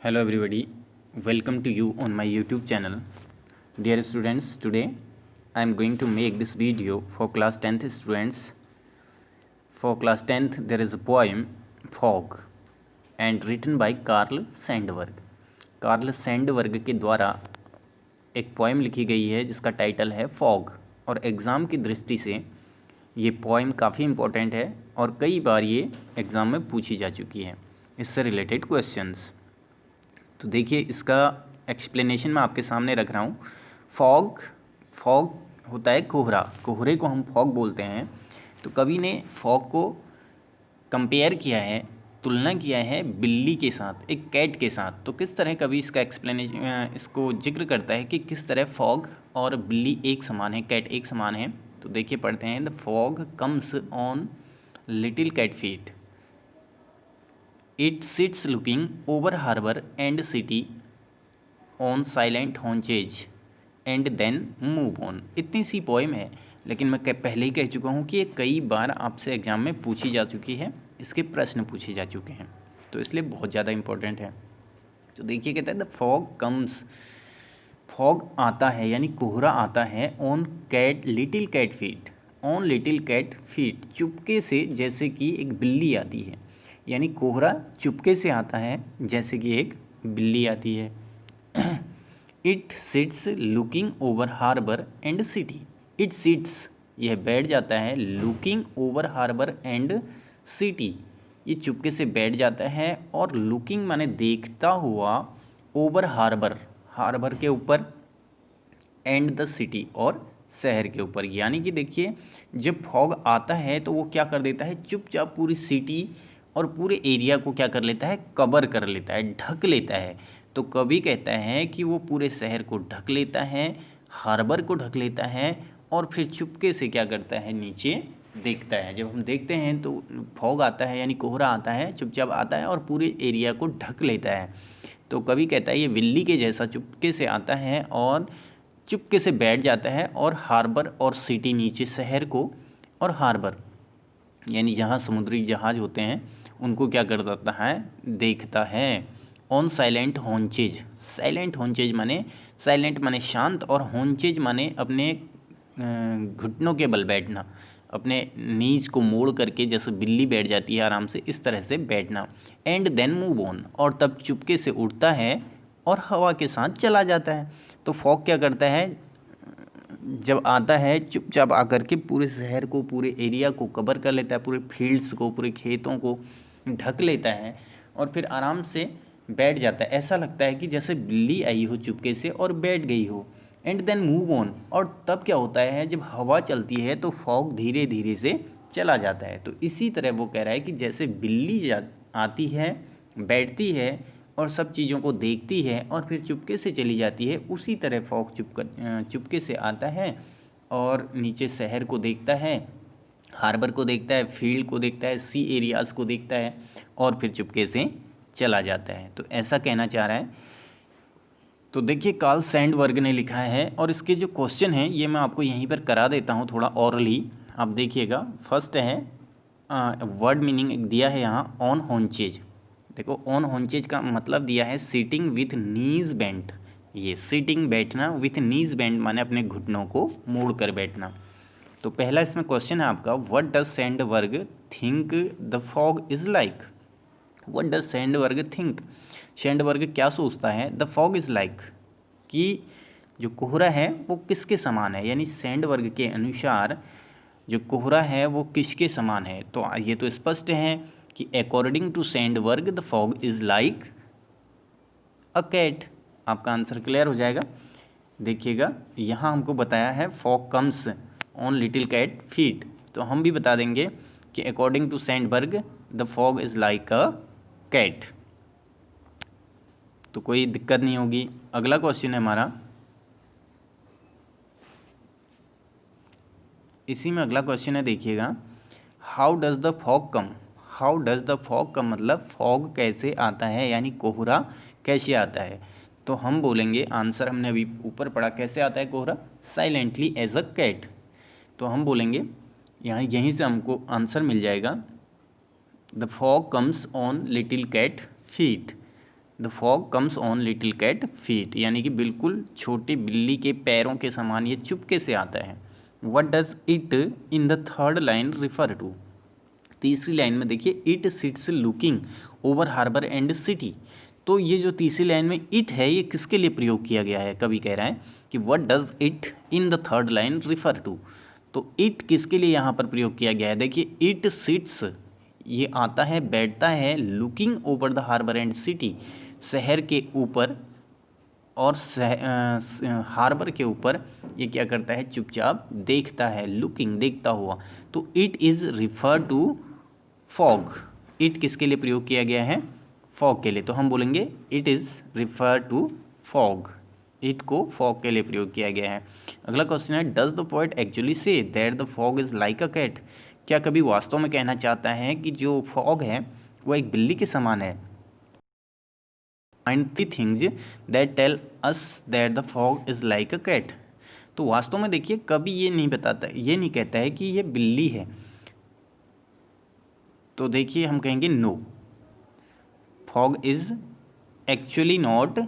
Hello everybody, welcome to you on my YouTube channel. Dear students, today I am going to make this video for class 10th students. For class 10th there is a poem Fog and written by Karl Sandberg. Karl Sandberg के द्वारा एक poem लिखी गई है जिसका title है fog और exam की दृष्टि से ये पोएम काफ़ी इम्पोर्टेंट है और कई बार ये एग्ज़ाम में पूछी जा चुकी है. इससे रिलेटेड क्वेश्चंस तो देखिए इसका एक्सप्लेनेशन मैं आपके सामने रख रहा हूँ. फॉग फॉग होता है कोहरा, कोहरे को हम फॉग बोलते हैं. तो कवि ने फॉग को कंपेयर किया है, तुलना किया है बिल्ली के साथ, एक कैट के साथ. तो किस तरह कवि इसका एक्सप्लेनेशन इसको जिक्र करता है कि किस तरह फॉग और बिल्ली एक समान है, कैट एक समान है. तो देखिए पढ़ते हैं. The fog comes on little cat feet. It sits looking over harbor and city on silent haunches and then move on. इतनी सी पोएम है, लेकिन मैं पहले ही कह चुका हूँ कि ये कई बार आपसे एग्ज़ाम में पूछी जा चुकी है, इसके प्रश्न पूछे जा चुके हैं, तो इसलिए बहुत ज़्यादा इम्पोर्टेंट है. तो देखिए कहता है द फॉग कम्स, फॉग आता है यानी कोहरा आता है on cat little cat feet, on little cat feet, चुपके से जैसे कि एक बिल्ली आती है. यानी कोहरा चुपके से आता है जैसे कि एक बिल्ली आती है. It sits looking over harbour and city. It sits, यह बैठ जाता है, looking over harbour and city, ये चुपके से बैठ जाता है. और लुकिंग माने देखता हुआ, ओवर हार्बर, हार्बर के ऊपर, एंड द सिटी और शहर के ऊपर. यानी कि देखिए जब फॉग आता है तो वो क्या कर देता है, चुपचाप पूरी सिटी और पूरे एरिया को क्या कर लेता है, कवर कर लेता है, ढक लेता है. तो कवि कहता है कि वो पूरे शहर को ढक लेता है, हार्बर को ढक लेता है और फिर चुपके से क्या करता है, नीचे देखता है. जब हम देखते हैं तो फॉग आता है यानी कोहरा आता है, चुपचाप आता है और पूरे एरिया को ढक लेता है. तो कवि कहता है ये बिल्ली के जैसा चुपके से आता है और चुपके से बैठ जाता है और हार्बर और सिटी, नीचे शहर को और हार्बर यानी जहाँ समुद्री जहाज़ होते हैं उनको क्या कर देता है, देखता है. ऑन साइलेंट हॉन्चेज, साइलेंट हॉन्चेज माने, साइलेंट माने शांत और हॉन्चेज माने अपने घुटनों के बल बैठना, अपने नीज को मोड़ करके जैसे बिल्ली बैठ जाती है आराम से, इस तरह से बैठना. एंड देन मूव ऑन, और तब चुपके से उड़ता है और हवा के साथ चला जाता है. तो फॉग क्या करता है, जब आता है चुपचाप आकर के पूरे शहर को, पूरे एरिया को कवर कर लेता है, पूरे फील्ड्स को, पूरे खेतों को ढक लेता है और फिर आराम से बैठ जाता है. ऐसा लगता है कि जैसे बिल्ली आई हो चुपके से और बैठ गई हो. एंड देन मूव ऑन, और तब क्या होता है, जब हवा चलती है तो फॉग धीरे धीरे से चला जाता है. तो इसी तरह वो कह रहा है कि जैसे बिल्ली आती है, बैठती है और सब चीज़ों को देखती है और फिर चुपके से चली जाती है, उसी तरह फॉग चुपके से आता है और नीचे शहर को देखता है, हार्बर को देखता है, फील्ड को देखता है, सी एरियाज़ को देखता है और फिर चुपके से चला जाता है. तो ऐसा कहना चाह रहा है. तो देखिए कार्ल सैंडबर्ग ने लिखा है और इसके जो क्वेश्चन हैं ये मैं आपको यहीं पर करा देता हूँ थोड़ा ऑरली, आप देखिएगा. फर्स्ट है वर्ड मीनिंग दिया है यहाँ, ऑन हॉन्चेज. देखो ऑन हॉन्चेज का मतलब दिया है सीटिंग विथ नीज बेंट. ये सीटिंग, बैठना, विथ नीज बेंट माने अपने घुटनों को मोड़ कर बैठना. तो पहला इसमें क्वेश्चन है आपका, what does Sandberg think the fog is like. What does Sandberg think, Sandberg क्या सोचता है, द फॉग इज़ लाइक, कि जो कोहरा है वो किसके समान है. यानी सैंडबर्ग के अनुसार जो कोहरा है वो किसके समान है. तो ये तो स्पष्ट है कि according to Sandburg the fog is like a cat. आपका आंसर क्लियर हो जाएगा. देखिएगा यहाँ हमको बताया है fog comes on little cat feet, तो हम भी बता देंगे कि according to Sandburg the fog is like a cat. तो कोई दिक्कत नहीं होगी. अगला क्वेश्चन है हमारा, इसी में अगला क्वेश्चन है, देखिएगा. How does the fog come, how does the fog come मतलब फॉग कैसे आता है, यानी कोहरा कैसे आता है. तो हम बोलेंगे, आंसर हमने अभी ऊपर पढ़ा, कैसे आता है कोहरा, साइलेंटली एज अ कैट. तो हम बोलेंगे यहाँ, यहीं से हमको आंसर मिल जाएगा. The fog comes on little cat feet, the fog comes on little cat feet, यानी कि बिल्कुल छोटी बिल्ली के पैरों के समान ये चुपके से आता है। What does it in the third line refer to? तीसरी लाइन में देखिए, it sits looking over harbour and city. तो ये जो तीसरी लाइन में इट है, ये किसके लिए प्रयोग किया गया है? कवि कह रहा है कि what does it in the third line refer to. तो इट किसके लिए यहाँ पर प्रयोग किया गया है? देखिए, इट सिट्स, ये आता है, बैठता है, looking over the harbour and city, शहर के ऊपर और हार्बर के ऊपर ये क्या करता है? चुपचाप देखता है, लुकिंग, देखता हुआ। तो it is refer to fog. It किसके लिए प्रयोग किया गया है? फॉग के लिए। तो हम बोलेंगे it is refer to fog. It को फॉग के लिए प्रयोग किया गया है। अगला क्वेश्चन है, does the poet actually say that the fog is like a cat? क्या कभी वास्तव में कहना चाहता है कि जो फॉग है वो एक बिल्ली के समान है? Find the things that tell us that the fog is like a cat. तो वास्तव में देखिए, कभी ये नहीं बताता, ये नहीं कहता है कि ये बिल्ली है। तो देखिए, हम कहेंगे no, fog is actually not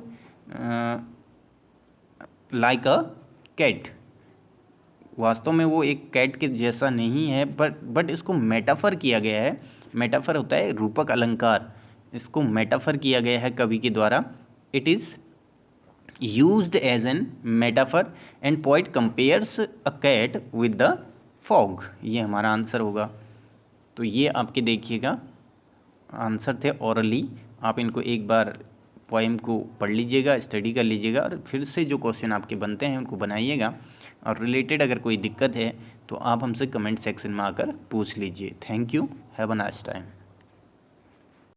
like a cat. वास्तव में वो एक कैट के जैसा नहीं है, बट इसको मेटाफर किया गया है। मेटाफर होता है रूपक अलंकार, इसको मेटाफर किया गया है कवि के द्वारा। It is used as an metaphor and poet compares a cat with the fog. ये हमारा आंसर होगा। तो ये आपके देखिएगा आंसर थे ओरली। आप इनको एक बार पोएम को पढ़ लीजिएगा, स्टडी कर लीजिएगा, और फिर से जो क्वेश्चन आपके बनते हैं उनको बनाइएगा। और रिलेटेड अगर कोई दिक्कत है तो आप हमसे कमेंट सेक्शन में आकर पूछ लीजिए। Thank you, have a nice time.